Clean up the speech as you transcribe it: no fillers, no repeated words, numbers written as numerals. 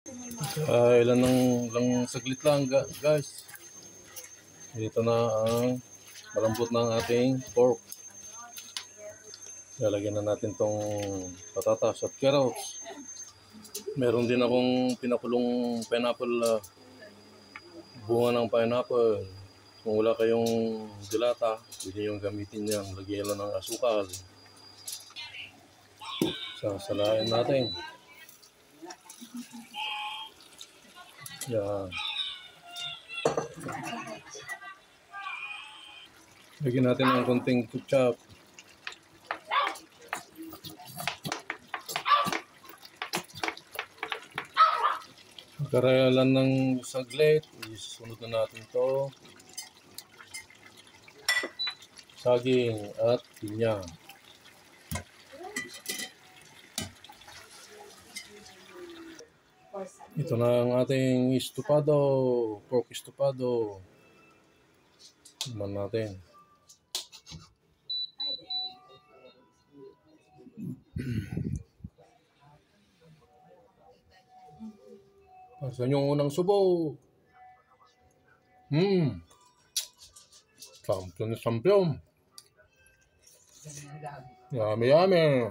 Ilan lang saglit lang guys. Dito na ang malambot ng ating pork. Lalagyan na natin tong patatas at carrots. Meron din akong pinakulong pineapple, bunga ng pineapple. Kung wala kayong dilata, pwede yung gamitin yan. Lagyan lang ng asukal. Sasalain natin. Yan. Lagyan natin ng konting ketchup. Karayalan ng saglit, isunod na natin to. Saging at pinya. Ito na ang ating estopado, pork estopado. Tignan natin. Saan yung unang subo? Champion na champion. Yummy, yummy.